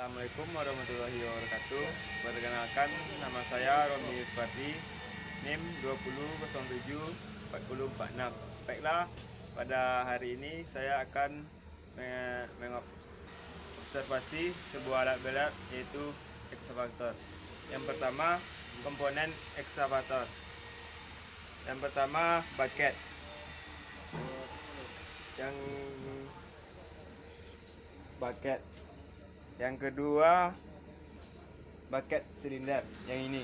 Assalamualaikum warahmatullahi wabarakatuh. Perkenalkan, nama saya Romi Fadli, NIM 20074046. Baiklah, pada hari ini saya akan mengobservasi sebuah alat berat, yaitu ekskavator. Yang pertama, komponen ekskavator. Yang pertama, bucket. Bucket. Yang kedua, bucket silinder yang ini.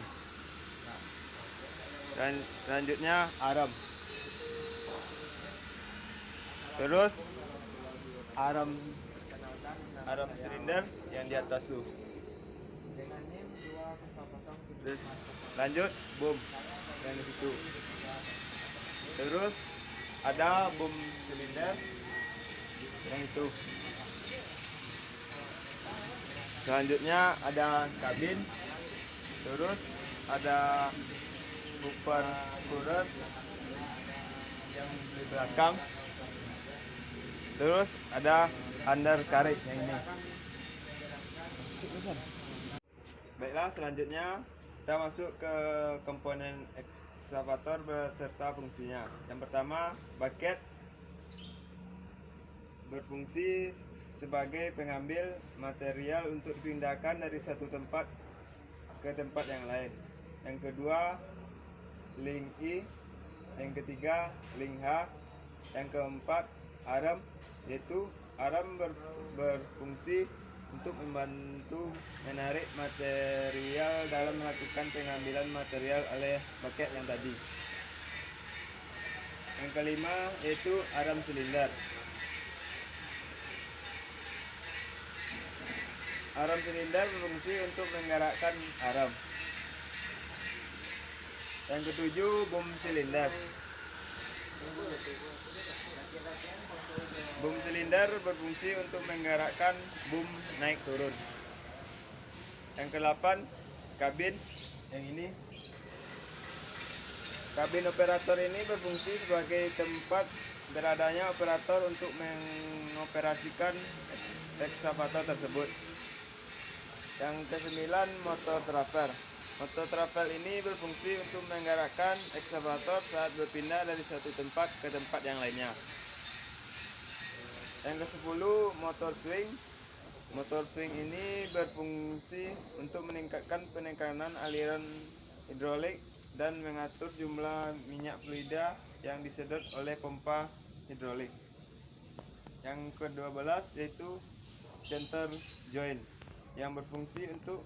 Dan selanjutnya arm. Terus arm silinder yang di atas tuh. Terus lanjut boom yang di situ. Terus ada boom silinder yang itu. Selanjutnya ada kabin, terus ada bumper kurut yang di belakang, terus ada undercarriage yang ini. Baiklah, selanjutnya kita masuk ke komponen ekskavator beserta fungsinya. Yang pertama, bucket berfungsi sebagai pengambil material untuk dipindahkan dari satu tempat ke tempat yang lain. Yang kedua, link I. Yang ketiga, link H. Yang keempat, arm, yaitu arm berfungsi untuk membantu menarik material dalam melakukan pengambilan material oleh bucket yang tadi. Yang kelima, yaitu arm silinder. Arm silinder berfungsi untuk menggerakkan arm. Yang ketujuh, boom silinder. Boom silinder berfungsi untuk menggerakkan boom naik turun. Yang kedelapan, kabin yang ini. Kabin operator ini berfungsi sebagai tempat beradanya operator untuk mengoperasikan ekskavator tersebut. Yang kesembilan, motor travel. Motor travel ini berfungsi untuk menggerakkan ekskavator saat berpindah dari satu tempat ke tempat yang lainnya. Yang kesepuluh, motor swing. Motor swing ini berfungsi untuk meningkatkan penekanan aliran hidrolik dan mengatur jumlah minyak fluida yang disedot oleh pompa hidrolik. Yang ke-12 yaitu center joint, yang berfungsi untuk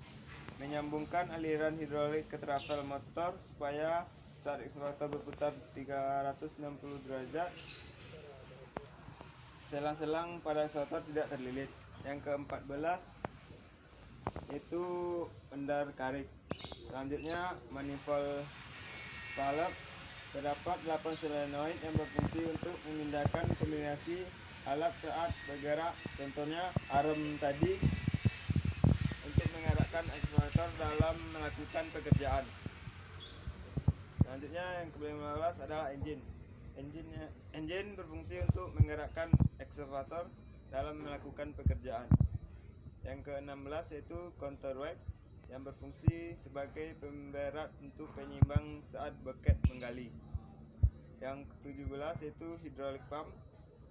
menyambungkan aliran hidrolik ke travel motor supaya saat ekskavator berputar 360 derajat selang-selang pada ekskavator tidak terlilit. Yang ke-14 yaitu undercarriage. Selanjutnya, manifold valve. Terdapat 8 solenoid yang berfungsi untuk memindahkan kombinasi alat saat bergerak, contohnya arm tadi, untuk mengarahkan ekskavator dalam melakukan pekerjaan. Selanjutnya, yang ke-15 adalah engine. Engine berfungsi untuk menggerakkan ekskavator dalam melakukan pekerjaan. Yang ke-16 yaitu counterweight, yang berfungsi sebagai pemberat untuk penyimbang saat bucket menggali. Yang ke-17 yaitu hydraulic pump,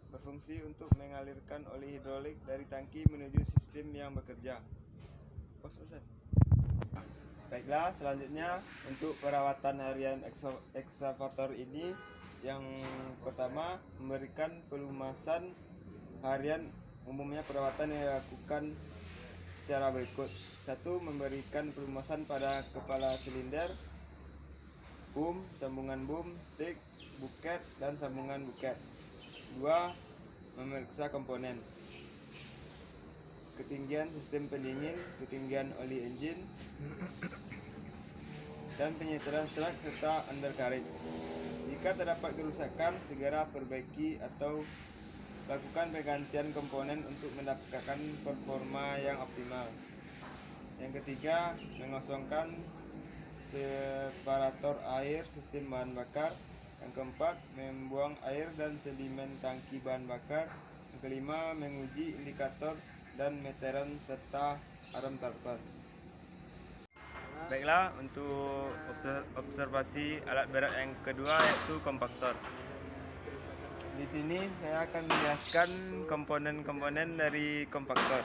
berfungsi untuk mengalirkan oli hidrolik dari tangki menuju sistem yang bekerja. Baiklah, selanjutnya untuk perawatan harian ekskavator ini, yang pertama, memberikan pelumasan harian. Umumnya perawatan yang dilakukan secara berikut. 1. Memberikan pelumasan pada kepala silinder, boom, sambungan boom, stick, bucket, dan sambungan bucket. 2. Memeriksa komponen, ketinggian sistem pendingin, ketinggian oli engine, dan penyetelan strut serta undercarriage. Jika terdapat kerusakan, segera perbaiki atau lakukan penggantian komponen untuk mendapatkan performa yang optimal. Yang ketiga, mengosongkan separator air sistem bahan bakar. Yang keempat, membuang air dan sedimen tangki bahan bakar. Yang kelima, menguji indikator dan meteran serta arm talper. Baiklah, untuk observasi alat berat yang kedua yaitu kompaktor. Di sini saya akan menjelaskan komponen-komponen dari kompaktor.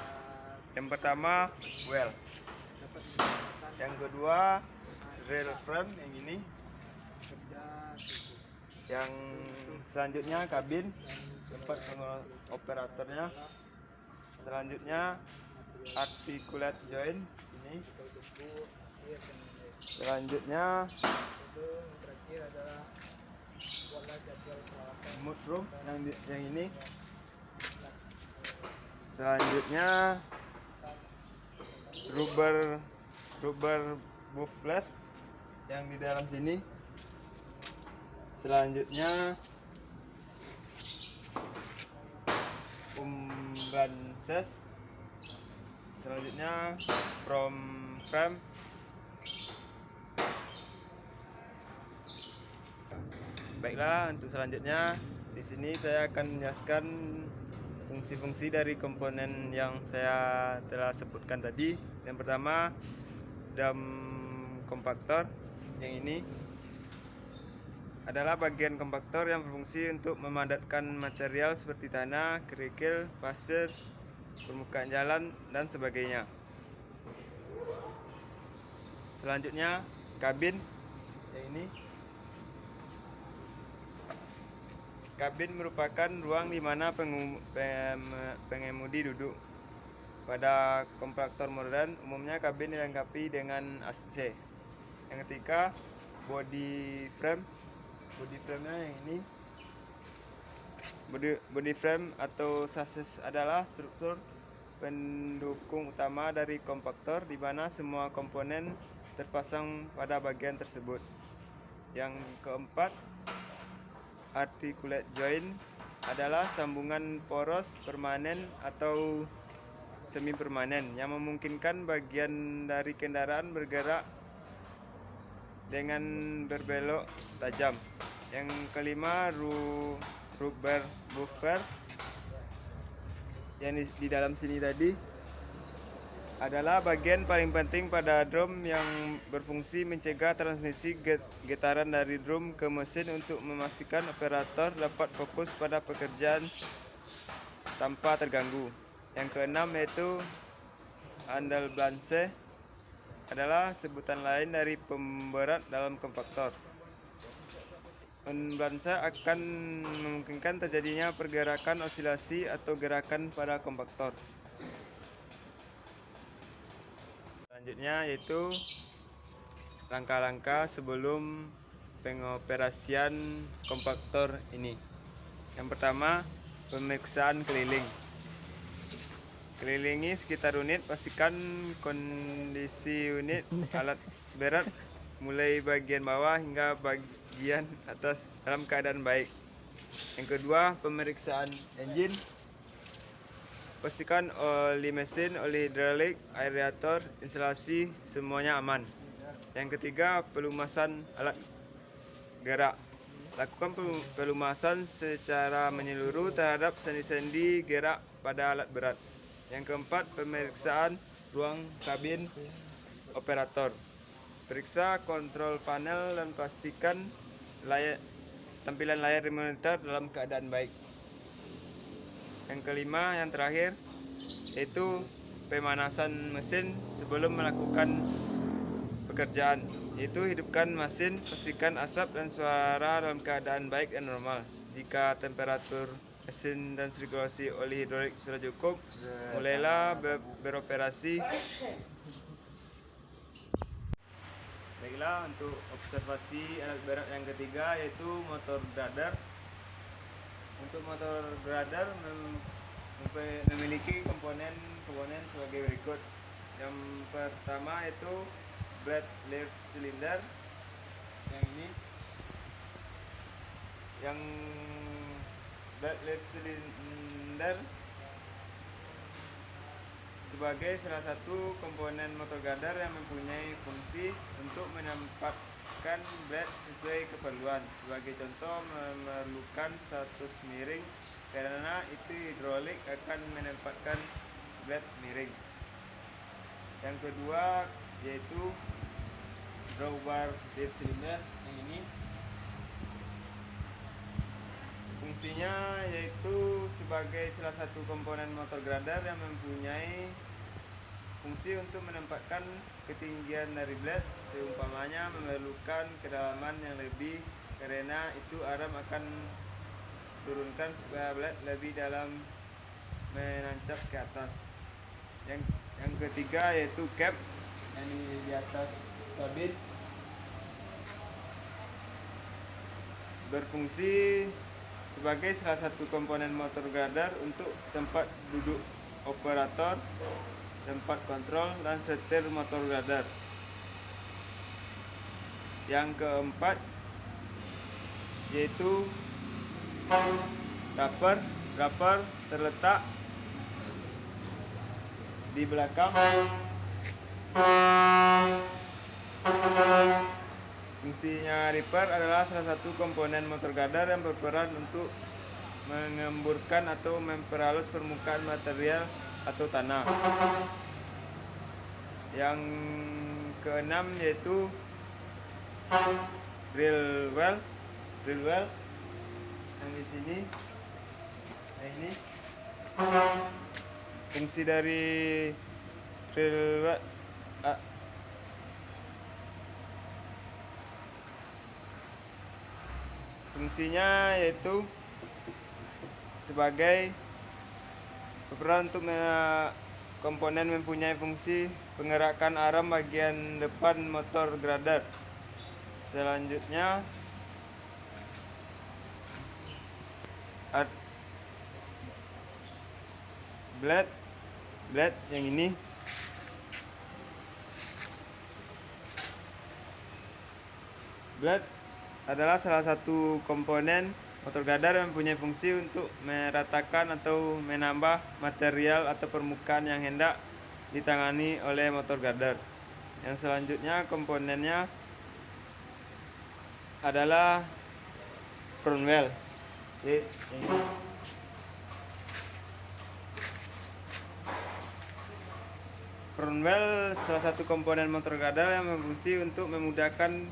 Yang pertama, well. Yang kedua, rail frame yang ini. Yang selanjutnya kabin tempat operatornya. Selanjutnya articulate joint ini. Selanjutnya mudroom yang ini. Selanjutnya rubber bufflet yang di dalam sini. Selanjutnya branches. Selanjutnya from frame. Baiklah, untuk selanjutnya di sini saya akan menjelaskan fungsi-fungsi dari komponen yang saya telah sebutkan tadi. Yang pertama, dam kompaktor yang ini adalah bagian kompaktor yang berfungsi untuk memadatkan material seperti tanah, kerikil, pasir, permukaan jalan, dan sebagainya. Selanjutnya, kabin yang ini. Kabin merupakan ruang di mana pengemudi duduk. Pada kompaktor modern, umumnya kabin dilengkapi dengan AC. Yang ketiga, body frame-nya yang ini. Body frame atau chassis adalah struktur pendukung utama dari kompaktor di mana semua komponen terpasang pada bagian tersebut. Yang keempat, articulate joint adalah sambungan poros permanen atau semi permanen yang memungkinkan bagian dari kendaraan bergerak dengan berbelok tajam. Yang kelima, rubber buffer yang di dalam sini tadi adalah bagian paling penting pada drum yang berfungsi mencegah transmisi getaran dari drum ke mesin untuk memastikan operator dapat fokus pada pekerjaan tanpa terganggu. Yang keenam yaitu handlebalance adalah sebutan lain dari pemberat dalam kompaktor. Handlebalance akan memungkinkan terjadinya pergerakan osilasi atau gerakan pada kompaktor. Selanjutnya yaitu langkah-langkah sebelum pengoperasian kompaktor ini. Yang pertama, pemeriksaan keliling. Kelilingi sekitar unit, pastikan kondisi unit alat berat mulai bagian bawah hingga bagian atas dalam keadaan baik. Yang kedua, pemeriksaan engine. Pastikan oli mesin, oli hidrolik, aerator, instalasi semuanya aman. Yang ketiga, pelumasan alat gerak. Lakukan pelumasan secara menyeluruh terhadap sendi-sendi gerak pada alat berat. Yang keempat, pemeriksaan ruang kabin operator. Periksa kontrol panel dan pastikan tampilan layar monitor dalam keadaan baik. Yang kelima, yang terakhir, yaitu pemanasan mesin sebelum melakukan pekerjaan. Yaitu hidupkan mesin, pastikan asap dan suara dalam keadaan baik dan normal. Jika temperatur mesin dan sirkulasi oli hidrolik sudah cukup, mulailah beroperasi. Baiklah, untuk observasi alat berat yang ketiga yaitu motor grader. Untuk motor grader memiliki komponen sebagai berikut. Yang pertama itu blade lift cylinder yang ini. Yang blade lift cylinder sebagai salah satu komponen motor grader yang mempunyai fungsi untuk menempatkan blade sesuai keperluan. Sebagai contoh, memerlukan status miring karena itu hidrolik akan menempatkan blade miring. Yang kedua yaitu drawbar tip silinder yang ini. Fungsinya yaitu sebagai salah satu komponen motor grader yang mempunyai fungsi untuk menempatkan ketinggian dari blade, seumpamanya memerlukan kedalaman yang lebih karena itu arm akan turunkan supaya blade lebih dalam menancap ke atas. Yang ketiga yaitu cap yang di atas kabin, berfungsi sebagai salah satu komponen motor grader untuk tempat duduk operator, tempat kontrol, dan setir motor grader. Yang keempat yaitu Rapper terletak di belakang. Fungsinya ripper adalah salah satu komponen motor grader yang berperan untuk mengemburkan atau memperhalus permukaan material atau tanah. Yang keenam yaitu drill well yang di sini. Nah, ini fungsi dari drill well. Fungsinya yaitu sebagai berperan untuk komponen mempunyai fungsi penggerakan arm bagian depan motor grader. Selanjutnya blade yang ini. Blade adalah salah satu komponen motor grader yang mempunyai fungsi untuk meratakan atau menambah material atau permukaan yang hendak ditangani oleh motor grader. Yang selanjutnya komponennya adalah front wheel. Front wheel salah satu komponen motor grader yang berfungsi untuk memudahkan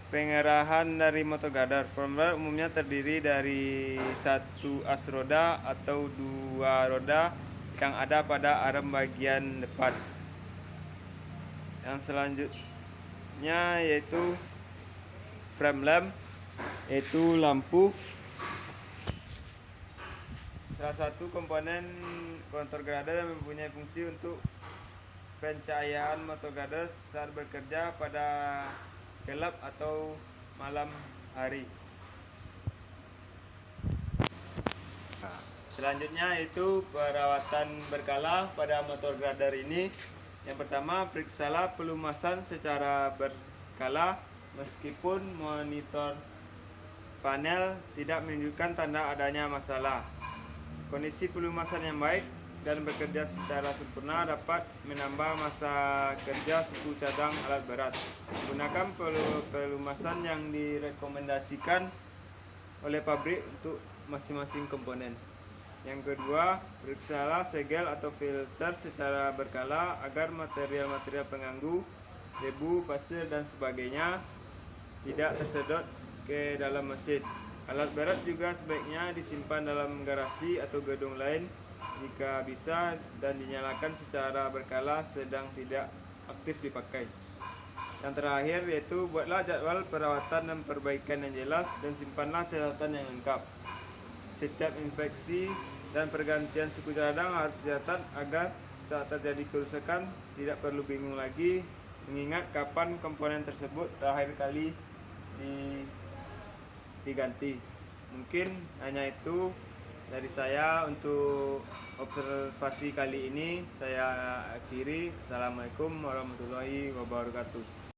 pengerahan dari motor grader. Front wheel umumnya terdiri dari satu as roda atau dua roda yang ada pada arm bagian depan. Yang selanjutnya yaitu frame lamp, yaitu lampu. Salah satu komponen motor grader yang mempunyai fungsi untuk pencahayaan motor grader saat bekerja pada gelap atau malam hari. Selanjutnya itu perawatan berkala pada motor grader ini. Yang pertama, periksalah pelumasan secara berkala meskipun monitor panel tidak menunjukkan tanda adanya masalah. Kondisi pelumasan yang baik dan bekerja secara sempurna dapat menambah masa kerja suku cadang alat berat. Gunakan pelumasan yang direkomendasikan oleh pabrik untuk masing-masing komponen. Yang kedua, periksalah segel atau filter secara berkala agar material-material pengganggu, debu, pasir, dan sebagainya tidak tersedot ke dalam mesin. Alat berat juga sebaiknya disimpan dalam garasi atau gedung lain jika bisa dan dinyalakan secara berkala sedang tidak aktif dipakai. Yang terakhir yaitu buatlah jadwal perawatan dan perbaikan yang jelas dan simpanlah catatan yang lengkap. Setiap inspeksi dan pergantian suku cadang harus dicatat agar saat terjadi kerusakan tidak perlu bingung lagi mengingat kapan komponen tersebut terakhir kali diganti. Mungkin hanya itu dari saya untuk observasi kali ini. Saya akhiri. Assalamualaikum warahmatullahi wabarakatuh.